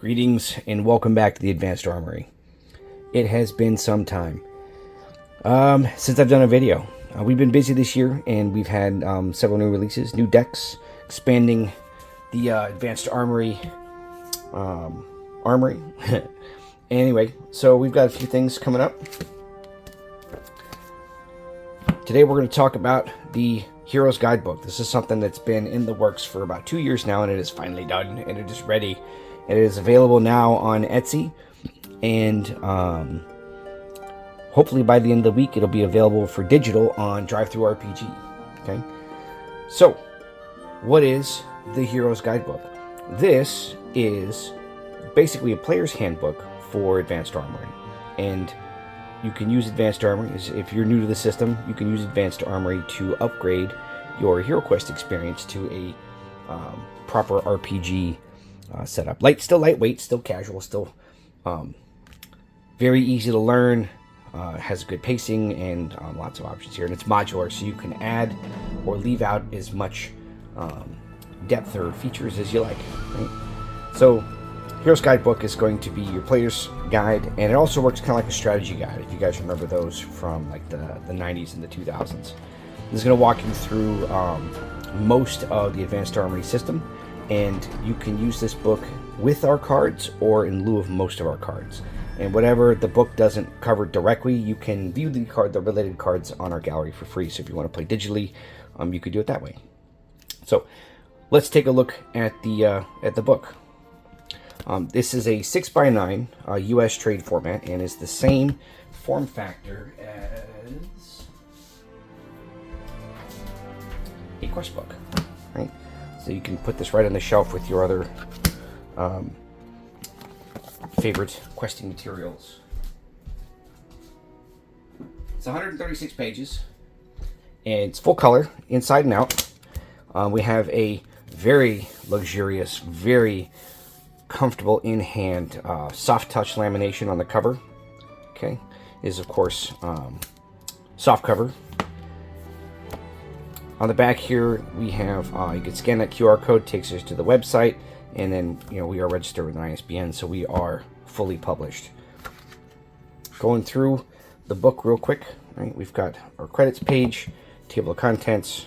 Greetings and welcome back to the Advanced Armory. It has been some time since I've done a video. We've been busy this year and we've had several new releases, new decks, expanding the Advanced Armory armory. Anyway, so we've got a few things coming up. Today we're going to talk about the Heroes Guidebook. This is something that's been in the works for about 2 years now, and it is finally done and it is ready. It is available now on Etsy, and hopefully by the end of the week it'll be available for digital on DriveThruRPG. Okay, so what is the Heroes Guidebook? This is basically a player's handbook for Advanced Armory, and you can use Advanced Armory. If you're new to the system, you can use Advanced Armory to upgrade your HeroQuest experience to a proper RPG setup. Still lightweight, still casual, still very easy to learn, has good pacing, and lots of options here. And it's modular, so you can add or leave out as much depth or features as you like. Right? So Heroes Guidebook is going to be your player's guide, and it also works kind of like a strategy guide, if you guys remember those from like the 90s and the 2000s. This is going to walk you through most of the Advanced Armory system, and you can use this book with our cards or in lieu of most of our cards. And whatever the book doesn't cover directly, you can view the related cards on our gallery for free. So if you want to play digitally, you could do it that way. So let's take a look at the book. This is a 6x9 US trade format, and is the same form factor as a quest book, right? So you can put this right on the shelf with your other favorite questing materials. It's 136 pages, and it's full color inside and out. We have a very luxurious, very comfortable in hand soft touch lamination on the cover. Okay, is of course soft cover. On the back here we have you can scan that QR code, takes us to the website, and then we are registered with an ISBN, so we are fully published. Going through the book real quick, right? We've got our credits page, table of contents.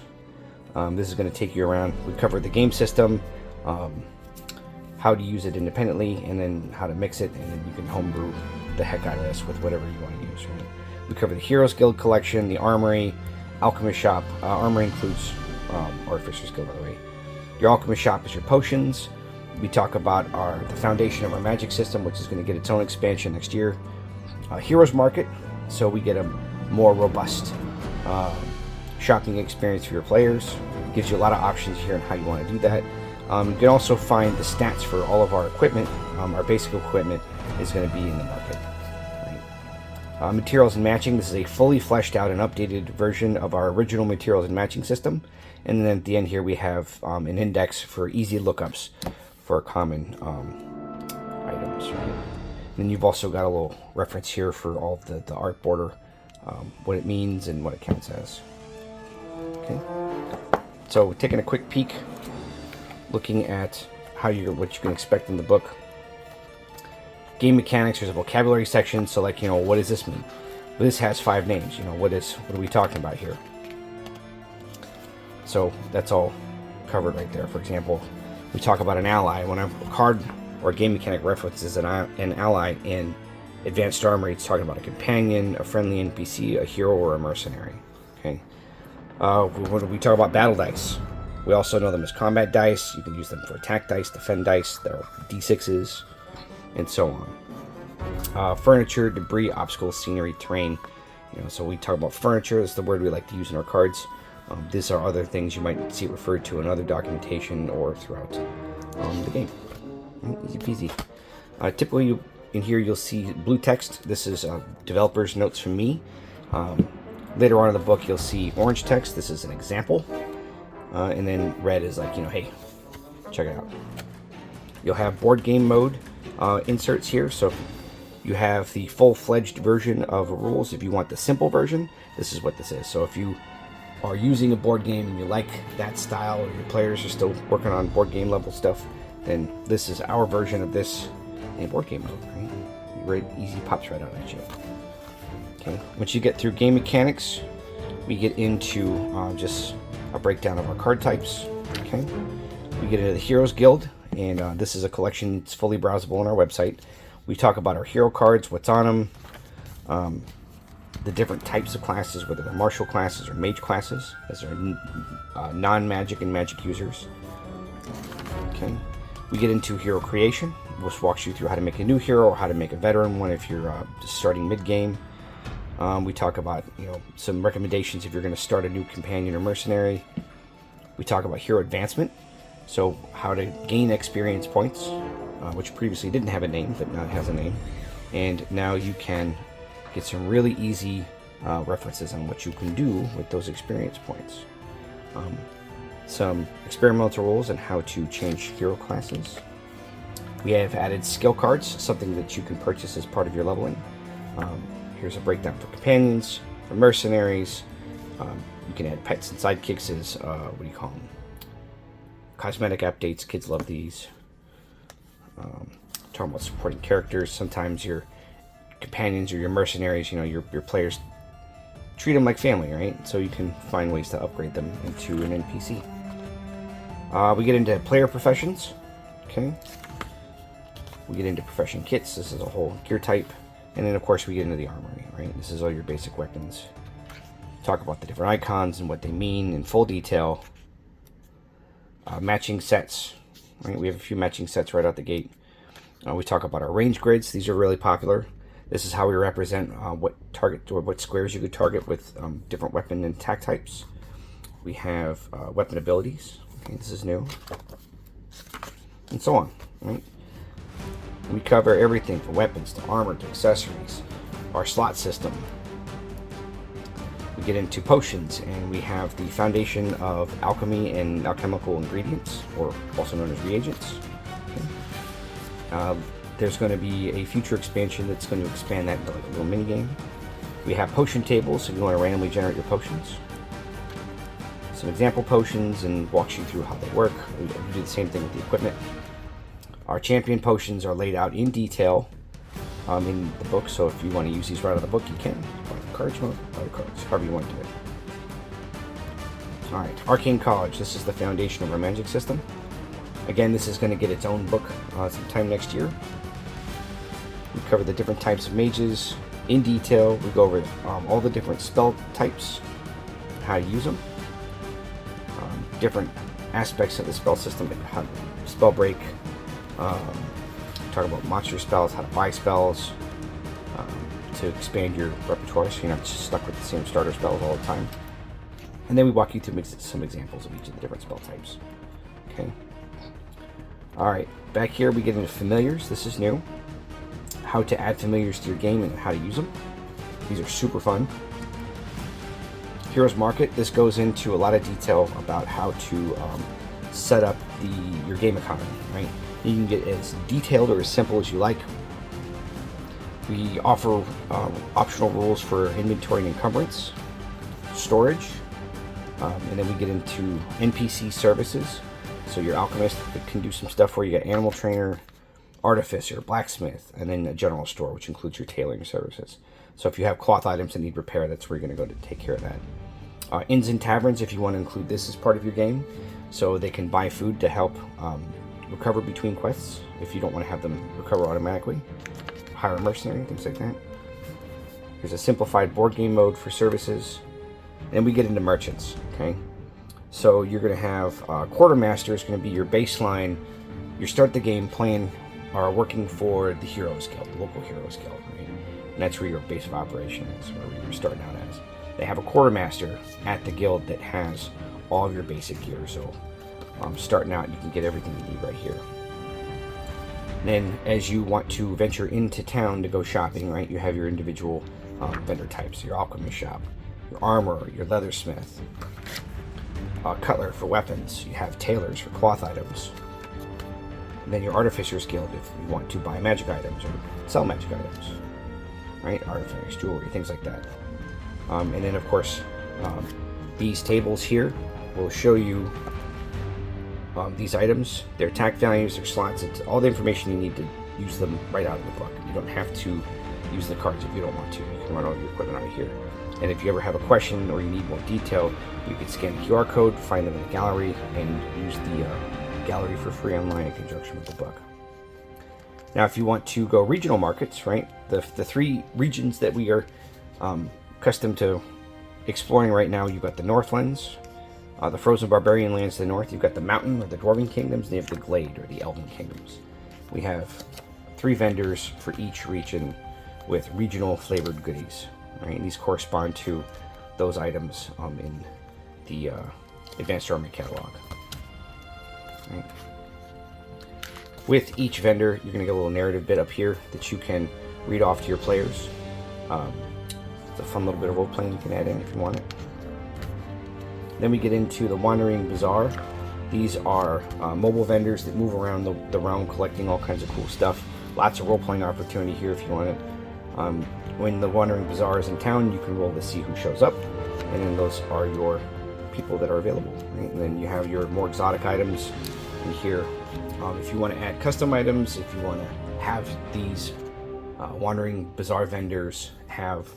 This is going to take you around. We covered the game system, how to use it independently, and then how to mix it, and then you can homebrew the heck out of this with whatever you want to use. Right? We cover the Heroes Guild collection, the Armory, Alchemist shop. Armory includes Artificer's Guild, by the way. Your Alchemist shop is your potions. We talk about the foundation of our magic system, which is going to get its own expansion next year. Heroes Market, so we get a more robust shopping experience for your players. It gives you a lot of options here on how you want to do that. You can also find the stats for all of our equipment. Our basic equipment is going to be in the market. Right? Materials and matching. This is a fully fleshed out and updated version of our original materials and matching system. And then at the end here we have an index for easy lookups for common items. Right? And then you've also got a little reference here for all of the art border, what it means and what it counts as. Okay. So taking a quick peek, looking at what you can expect in the book. Game mechanics. There's a vocabulary section. So like what does this mean? Well, this has 5 names. What are we talking about here? So that's all covered right there. For example, we talk about an ally. When a card or a game mechanic references an ally in Advanced Armory, it's talking about a companion, a friendly NPC, a hero, or a mercenary. Okay. When we talk about battle dice, we also know them as combat dice. You can use them for attack dice, defend dice. They're D6s, and so on. Furniture, debris, obstacles, scenery, terrain. So we talk about furniture. That's the word we like to use in our cards. These are other things you might see referred to in other documentation or throughout the game. Easy peasy. Typically, in here you'll see blue text. This is developer's notes from me. Later on in the book, you'll see orange text. This is an example. And then red is like, hey, check it out. You'll have board game mode inserts here. So you have the full-fledged version of rules. If you want the simple version, this is what this is. So if you are using a board game and you like that style, or your players are still working on board game level stuff, then this is our version of this in board game mode, right? Right, easy, pops right out at you. Okay, once you get through game mechanics, we get into just a breakdown of our card types. Okay, we get into the Heroes Guild, and this is a collection that's fully browsable on our website. We talk about our hero cards, what's on them, the different types of classes, whether they're martial classes or mage classes, as are non-magic and magic users. Okay, we get into hero creation, which walks you through how to make a new hero or how to make a veteran one if you're just starting mid-game. We talk about some recommendations if you're going to start a new companion or mercenary. We talk about hero advancement, so how to gain experience points, which previously didn't have a name, but now it has a name. And now you can get some really easy references on what you can do with those experience points. Some experimental rules on how to change hero classes. We have added skill cards, something that you can purchase as part of your leveling. Here's a breakdown for companions, for mercenaries. You can add pets and sidekicks as, what do you call them? Cosmetic updates. Kids love these. Talking about supporting characters. Sometimes your companions or your mercenaries, your players treat them like family, right? So you can find ways to upgrade them into an NPC. We get into player professions. Okay. We get into profession kits. This is a whole gear type. And then, of course, we get into the armory, right? This is all your basic weapons. Talk about the different icons and what they mean in full detail. Matching sets, right? We have a few matching sets right out the gate. We talk about our range grids. These are really popular. This is how we represent what target or what squares you could target with different weapon and attack types. We have weapon abilities. Okay, this is new. And so on, right? We cover everything from weapons to armor to accessories, our slot system. We get into potions, and we have the foundation of alchemy and alchemical ingredients, or also known as reagents. Okay. There's going to be a future expansion that's going to expand that into like a little mini game. We have potion tables if you want to randomly generate your potions. Some example potions and walks you through how they work. We do the same thing with the equipment. Our champion potions are laid out in detail in the book, so if you want to use these right out of the book, you can. Buy the cards, buy the cards, however you want to do it. Alright, Arcane College. This is the foundation of our magic system. Again, this is going to get its own book sometime next year. We cover the different types of mages in detail. We go over all the different spell types, how to use them, different aspects of the spell system, how to spell break. Talk about monster spells, how to buy spells, to expand your repertoire so you're not just stuck with the same starter spells all the time. And then we walk you through some examples of each of the different spell types. Okay. Alright, back here we get into familiars. This is new. How to add familiars to your game and how to use them. These are super fun. Heroes Market. This goes into a lot of detail about how to set up your game economy, right? You can get as detailed or as simple as you like. We offer optional rules for inventory and encumbrance, storage, and then we get into NPC services. So your alchemist can do some stuff where you got animal trainer, artificer, blacksmith, and then a general store, which includes your tailoring services. So if you have cloth items that need repair, that's where you're going to go to take care of that. Inns and taverns, if you want to include this as part of your game, so they can buy food to help recover between quests if you don't want to have them recover automatically. Hire a mercenary, things like that. There's a simplified board game mode for services. And we get into merchants, okay? So you're going to have Quartermaster is going to be your baseline. You start the game playing or working for the Heroes Guild, the local Heroes Guild, right? And that's where your base of operation is, where you're starting out as. They have a Quartermaster at the guild that has all of your basic gear. So starting out, you can get everything you need right here. And then as you want to venture into town to go shopping, right, you have your individual vendor types, your alchemist shop, your armor, your leathersmith, cutler for weapons, you have tailors for cloth items, and then your artificer's guild if you want to buy magic items or sell magic items, right, artifacts, jewelry, things like that. And then of course these tables here will show you these items, their attack values, their slots. It's all the information you need to use them right out of the book. You don't have to use the cards if you don't want to. You can run all your equipment out of here. And if you ever have a question or you need more detail, you can scan the QR code, find them in the gallery, and use the gallery for free online in conjunction with the book. Now, if you want to go regional markets, right, the 3 regions that we are accustomed to exploring right now, you've got the Northlands, the frozen barbarian lands to the north, you've got the mountain or the dwarven kingdoms, and you have the glade or the elven kingdoms. We have 3 vendors for each region with regional flavored goodies. Right? These correspond to those items in the Advanced Armory catalog. Right? With each vendor, you're going to get a little narrative bit up here that you can read off to your players. It's a fun little bit of role-playing you can add in if you want it. Then we get into the Wandering Bazaar. These are mobile vendors that move around the realm collecting all kinds of cool stuff. Lots of role-playing opportunity here if you want it. When the Wandering Bazaar is in town, you can roll to see who shows up, and then those are your people that are available. Right? And then you have your more exotic items in here. If you want to add custom items, if you want to have these Wandering Bazaar vendors have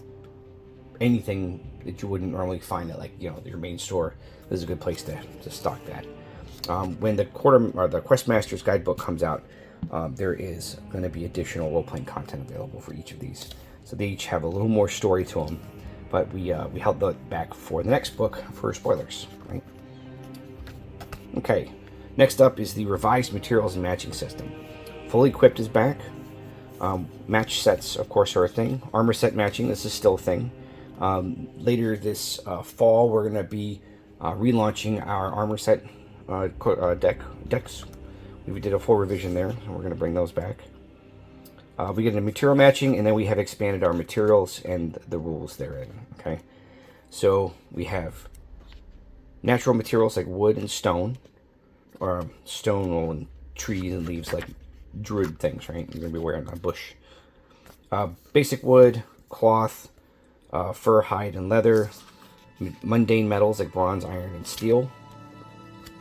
anything that you wouldn't normally find at, like, you know, your main store, this is a good place to stock that. When the Questmaster's Guidebook comes out, there is going to be additional role-playing content available for each of these. So they each have a little more story to them, but we held that back for the next book for spoilers, right? Okay, next up is the revised materials and matching system. Fully equipped is back. Match sets, of course, are a thing. Armor set matching, this is still a thing. Later this fall, we're going to be relaunching our armor set decks. We did a full revision there, and we're going to bring those back. We get into material matching, and then we have expanded our materials and the rules therein. Okay, so we have natural materials like wood and stone, or stone and trees and leaves like druid things, right? You're going to be wearing a bush. Basic wood, cloth, fur, hide, and leather. Mundane metals like bronze, iron, and steel.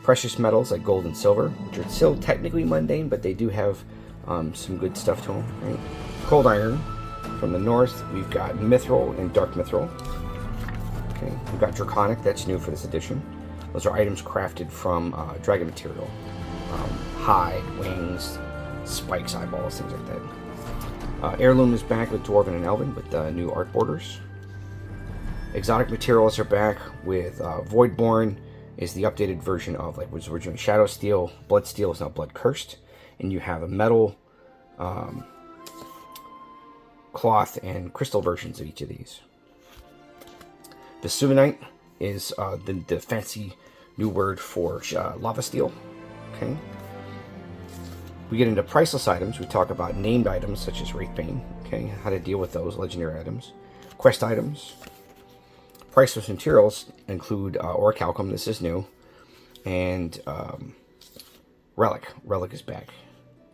Precious metals like gold and silver, which are still technically mundane, but they do have some good stuff to them. Right? Cold iron. From the north, we've got mithril and dark mithril. Okay, we've got draconic. That's new for this edition. Those are items crafted from dragon material, hide, wings, spikes, eyeballs, things like that. Heirloom is back with dwarven and elven with new art borders. Exotic materials are back with Voidborn is the updated version of, like, was originally Shadow Steel. Blood Steel is now Blood Cursed, and you have a metal, cloth, and crystal versions of each of these. Vesuvinite is the fancy new word for lava steel. Okay. We get into priceless items. We talk about named items such as Wraithbane. Okay, how to deal with those legendary items. Quest items. Priceless materials include orichalcum. This is new, and relic. Relic is back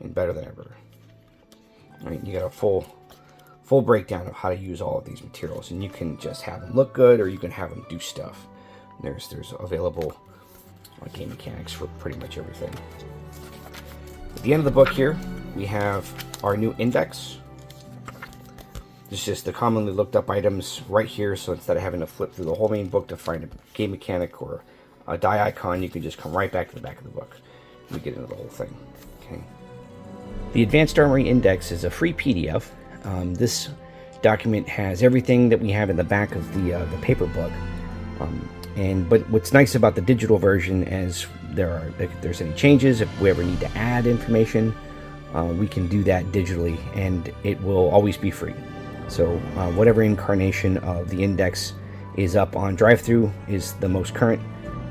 and better than ever. All right, you got a full breakdown of how to use all of these materials, and you can just have them look good, or you can have them do stuff. There's available game mechanics for pretty much everything. At the end of the book here, we have our new index. It's just the commonly looked up items right here, so instead of having to flip through the whole main book to find a game mechanic or a die icon, you can just come right back to the back of the book. We get into the whole thing. Okay. The Advanced Armory Index is a free PDF. This document has everything that we have in the back of the paper book. But what's nice about the digital version is if there's any changes, if we ever need to add information, we can do that digitally, and it will always be free. So whatever incarnation of the index is up on drive-thru is the most current,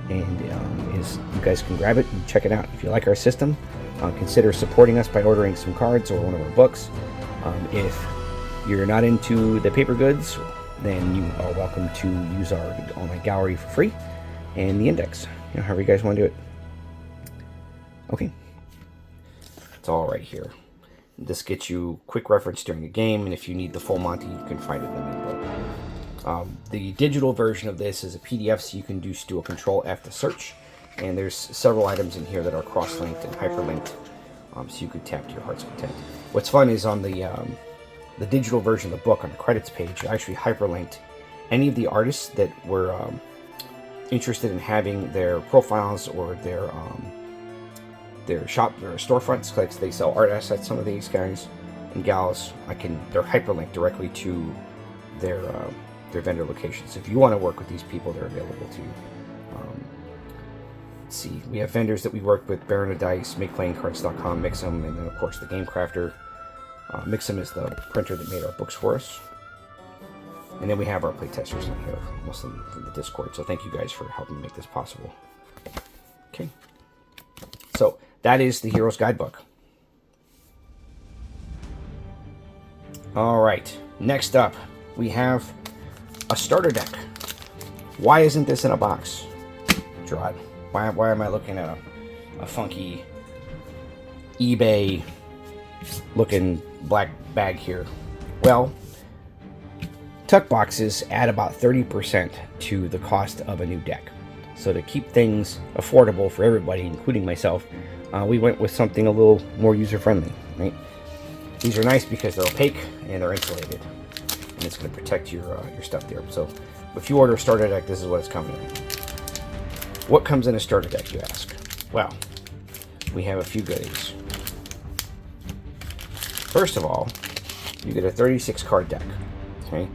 and you guys can grab it and check it out. If you like our system, consider supporting us by ordering some cards or one of our books. If you're not into the paper goods, then you are welcome to use our online gallery for free, and the index, however you guys want to do it. Okay, it's all right here. This gets you quick reference during the game, and if you need the full Monty, you can find it in the main book. The digital version of this is a PDF, so you can just do a Control F to search, and there's several items in here that are cross-linked and hyperlinked so you could tap to your heart's content. What's fun is on the digital version of the book, on the credits page, I actually hyperlinked any of the artists that were interested in having their profiles or their shop, their storefronts, like they sell art assets. Some of these guys and gals, they're hyperlinked directly to their vendor locations. So if you want to work with these people, they're available to you. Let's see, we have vendors that we work with: Baron of Dice, MakePlayingCards.com, Mix'em, and then of course the Game Crafter. Mix'em is the printer that made our books for us. And then we have our playtesters in here, mostly from the Discord. So thank you guys for helping make this possible. Okay. So that is the Heroes Guidebook. All right. Next up, we have a starter deck. Why isn't this in a box, Gerard? Why am I looking at a funky eBay looking black bag here? Well, tuck boxes add about 30% to the cost of a new deck. So to keep things affordable for everybody, including myself, we went with something a little more user-friendly, right? These are nice because they're opaque and they're insulated, and it's going to protect your stuff there. So if you order a starter deck, this is what it's coming in. What comes in a starter deck, you ask? Well, we have a few goodies. First of all, you get a 36 card deck. Okay,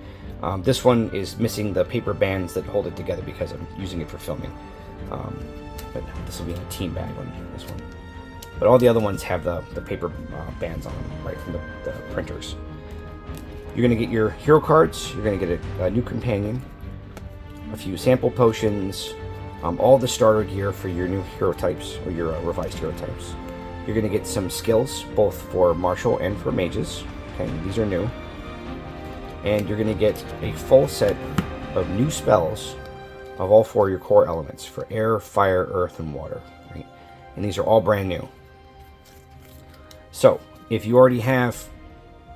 this one is missing the paper bands that hold it together because I'm using it for filming. But this will be in a team bag on this one. But all the other ones have the paper bands on them, right from the printers. You're going to get your hero cards. You're going to get a new companion, a few sample potions, all the starter gear for your new hero types or your revised hero types. You're going to get some skills, both for martial and for mages. Okay, these are new. And you're going to get a full set of new spells of all four of your core elements for air, fire, earth, and water. Right? And these are all brand new. So, if you already have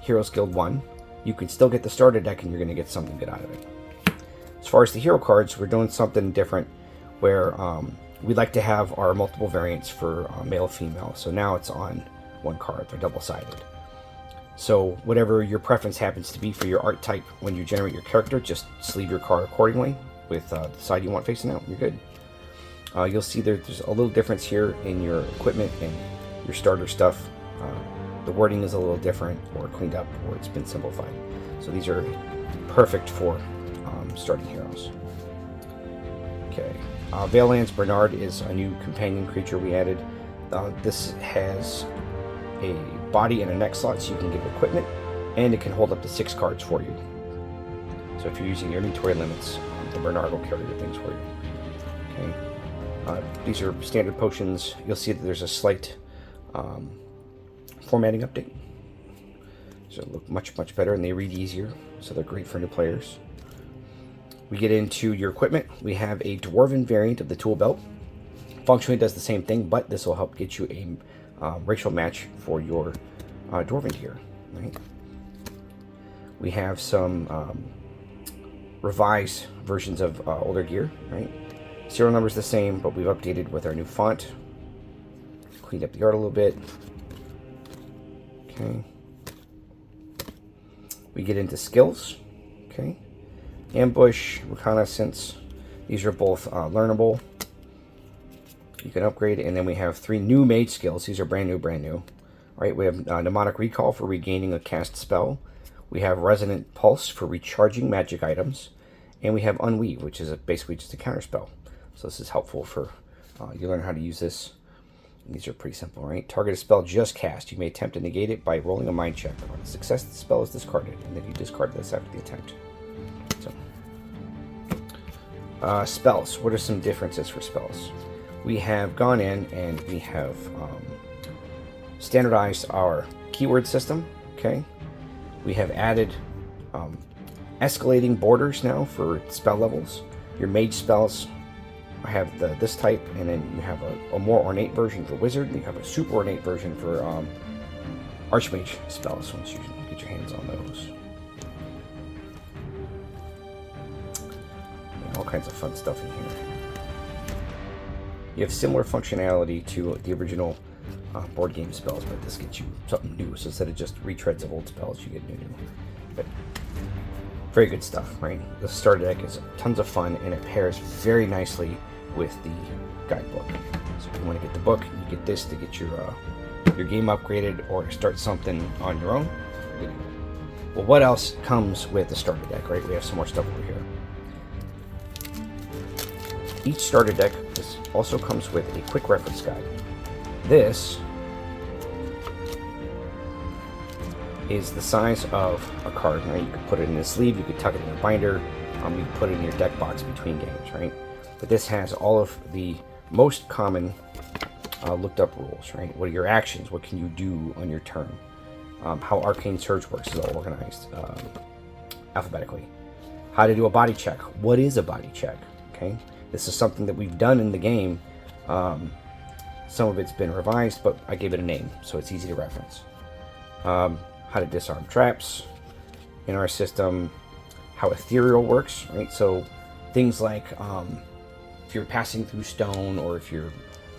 Heroes Guild 1, you can still get the starter deck and you're going to get something good out of it. As far as the hero cards, we're doing something different where we like to have our multiple variants for male, female. So now it's on one card. They're double-sided. So whatever your preference happens to be for your art type, when you generate your character, just sleeve your card accordingly with the side you want facing out. You're good. You'll see there's a little difference here in your equipment and your starter stuff. The wording is a little different, or cleaned up, or it's been simplified. So these are perfect for starting heroes. Okay. Valan's Bernard is a new companion creature we added. This has a body and a neck slot, so you can give equipment, and it can hold up to 6 cards for you. So if you're using your inventory limits, the Bernard will carry your things for you. Okay. These are standard potions. You'll see that there's a slight formatting update. So they look much better, and they read easier, so they're great for new players. We get into your equipment. We have a dwarven variant of the tool belt. Functionally does the same thing, but this will help get you a racial match for your dwarven gear. Right? We have some revised versions of older gear. Right? Serial number's the same, but we've updated with our new font. Cleaned up the art a little bit. Okay. We get into skills. Okay. Ambush, reconnaissance. These are both learnable. You can upgrade, and then we have 3 new mage skills. These are brand new. All right, we have Mnemonic Recall for regaining a cast spell. We have Resonant Pulse for recharging magic items. And we have Unweave, which is basically just a counter spell. So this is helpful for you learn how to use this. And these are pretty simple, right? Target a spell just cast. You may attempt to negate it by rolling a mind check. On success, the spell is discarded, and then you discard this after the attempt. So, spells. What are some differences for spells? We have gone in and we have standardized our keyword system. Okay, we have added escalating borders now for spell levels. Your mage spells have this type, and then you have a more ornate version for wizard, and you have a super ornate version for archmage spells once you get your hands on those. Yeah, all kinds of fun stuff in here. You have similar functionality to the original board game spells, but this gets you something new. So instead of just retreads of old spells, you get new. But very good stuff, right? The starter deck is tons of fun, and it pairs very nicely with the guidebook. So if you want to get the book, you get this to get your game upgraded or to start something on your own. Well, what else comes with the starter deck, right? We have some more stuff over here. Each starter deck also comes with a quick reference guide. This is the size of a card, right? You could put it in a sleeve, you could tuck it in a binder, you could put it in your deck box between games, right? But this has all of the most common looked up rules, right? What are your actions? What can you do on your turn? How Arcane Surge works is all organized alphabetically. How to do a body check. What is a body check? Okay, this is something that we've done in the game. Some of it's been revised, but I gave it a name, so it's easy to reference. How to disarm traps in our system. How ethereal works, right? So things like if you're passing through stone, or if you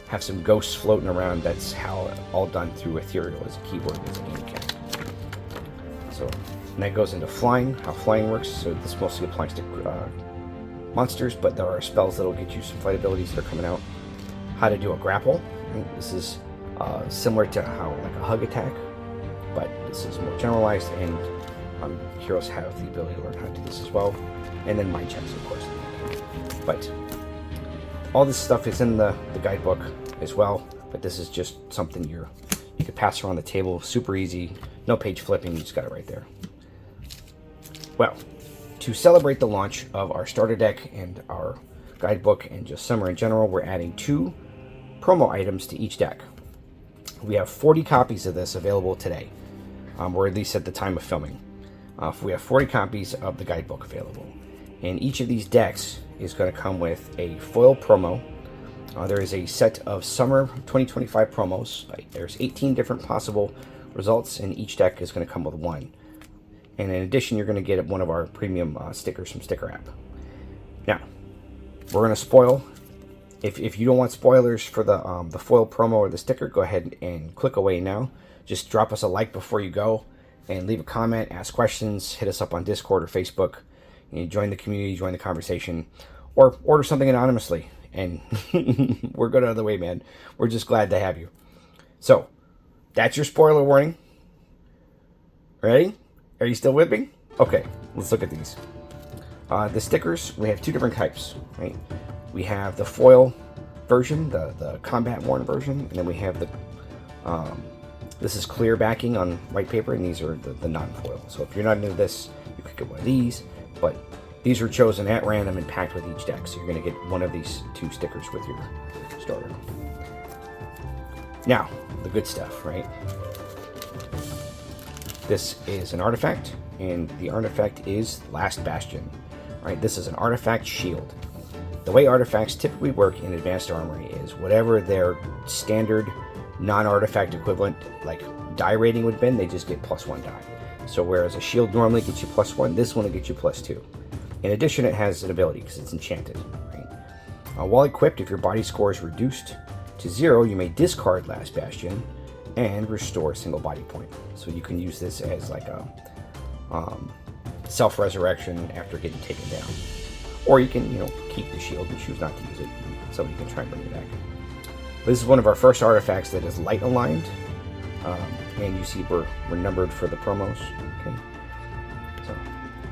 have some ghosts floating around, that's how all done through ethereal as a keyword as a game mechanic. So, and that goes into flying, how flying works. So this mostly applies to monsters, but there are spells that'll get you some flight abilities that are coming out. How to do a grapple. Right? This is similar to how like a hug attack, but this is more generalized, and heroes have the ability to learn how to do this as well. And then mind checks, of course. But all this stuff is in the guidebook as well, but this is just something you could pass around the table, super easy, no page flipping, you just got it right there. Well, to celebrate the launch of our starter deck and our guidebook and just summer in general, we're adding 2 promo items to each deck. We have 40 copies of this available today, or at least at the time of filming. We have 40 copies of the guidebook available, and each of these decks is going to come with a foil promo. There is a set of summer 2025 promos. There's 18 different possible results, and each deck is going to come with 1. And in addition, you're going to get one of our premium stickers from Sticker App. Now, we're going to spoil. If you don't want spoilers for the foil promo or the sticker, go ahead and click away now. Just drop us a like before you go, and leave a comment, ask questions, hit us up on Discord or Facebook. You join the community, join the conversation, or order something anonymously. And we're good out of the way, man. We're just glad to have you. So, that's your spoiler warning. Ready? Are you still with me? Okay, let's look at these. The stickers, we have 2 different types, right? We have the foil version, the combat worn version, and then we have the this is clear backing on white paper, and these are the non-foil. So if you're not into this, you could get one of these, but these are chosen at random and packed with each deck, so you're going to get one of these 2 stickers with your starter. Now, the good stuff, right? This is an artifact, and the artifact is Last Bastion, right? This is an artifact shield. The way artifacts typically work in Advanced Armory is whatever their standard non-artifact equivalent, like die rating would have been, they just get +1 die. So whereas a shield normally gets you +1, this one will get you +2. In addition, it has an ability because it's enchanted. Right? While equipped, if your body score is reduced to 0, you may discard Last Bastion and restore a single body point. So you can use this as like a self-resurrection after getting taken down. Or you can, keep the shield and choose not to use it. Somebody can try and bring it back. This is one of our first artifacts that is light aligned. And you see we're numbered for the promos. Okay. So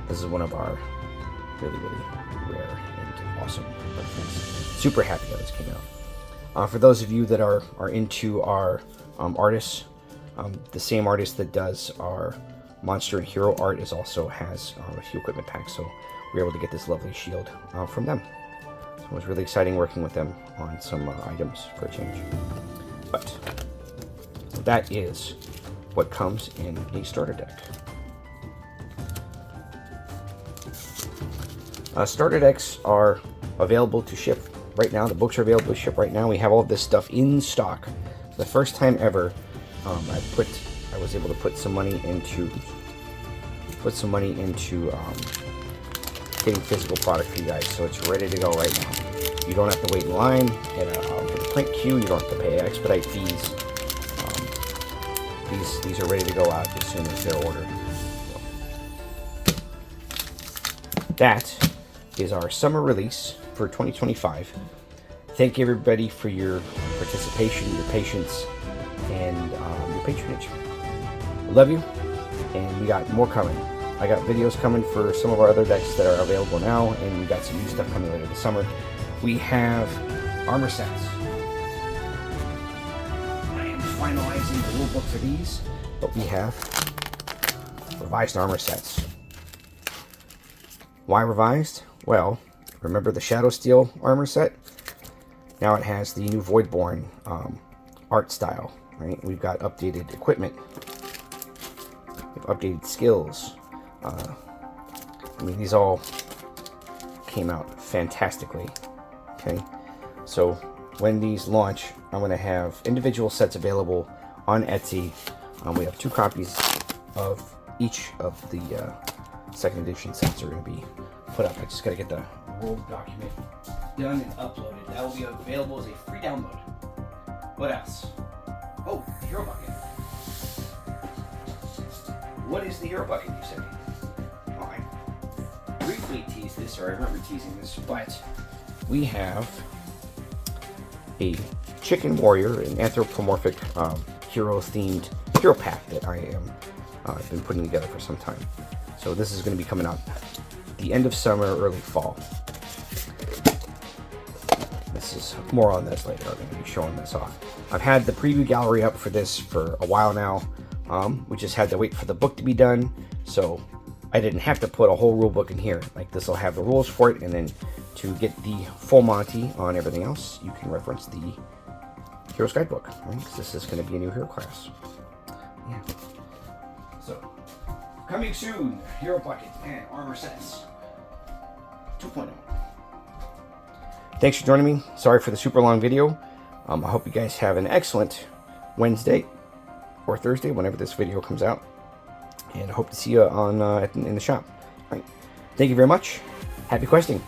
this is one of our really, really rare and awesome artifacts. Super happy that this came out. For those of you that are into our artists, the same artist that does our monster and hero art also has a few equipment packs, so we were able to get this lovely shield from them. So it was really exciting working with them on some items for a change. But that is what comes in a starter deck. Starter decks are available to ship right now. The books are available to ship right now. We have all of this stuff in stock. The first time ever, I was able to put some money into getting physical product for you guys, so it's ready to go right now. You don't have to wait in line, get a print queue. You don't have to pay expedite fees. these are ready to go out as soon as they're ordered. So, that is our summer release for 2025. Thank you everybody for your participation, your patience, and your patronage. I love you, and we got more coming. I got videos coming for some of our other decks that are available now, and we got some new stuff coming later this summer. We have armor sets. I am finalizing the rulebook for these, but we have revised armor sets. Why revised? Well, remember the Shadow Steel armor set? Now it has the new Voidborn art style, right? We've got updated equipment. We've updated skills. I mean, these all came out fantastically, okay? So when these launch, I'm going to have individual sets available on Etsy. We have 2 copies of each of the second edition sets are going to be put up. I just got to get the rule document done and uploaded. That will be available as a free download. What else? Oh, Hero Bucket. What is the Hero Bucket, you say? Oh, I briefly teased this, or I remember teasing this, but we have a Chicken Warrior, an anthropomorphic hero-themed hero pack that I've been putting together for some time. So this is going to be coming out the end of summer, early fall. This is more on this later. I'm going to be showing this off. I've had the preview gallery up for this for a while now. We just had to wait for the book to be done, so I didn't have to put a whole rule book in here. Like, this will have the rules for it, and then to get the full Monty on everything else, you can reference the Heroes Guidebook. Right? This is going to be a new hero class. Yeah. So, coming soon, Hero Bucket and armor sets 2.0. Thanks for joining me. Sorry for the super long video. I hope you guys have an excellent Wednesday or Thursday, whenever this video comes out. And I hope to see you on in the shop. All right. Thank you very much. Happy questing.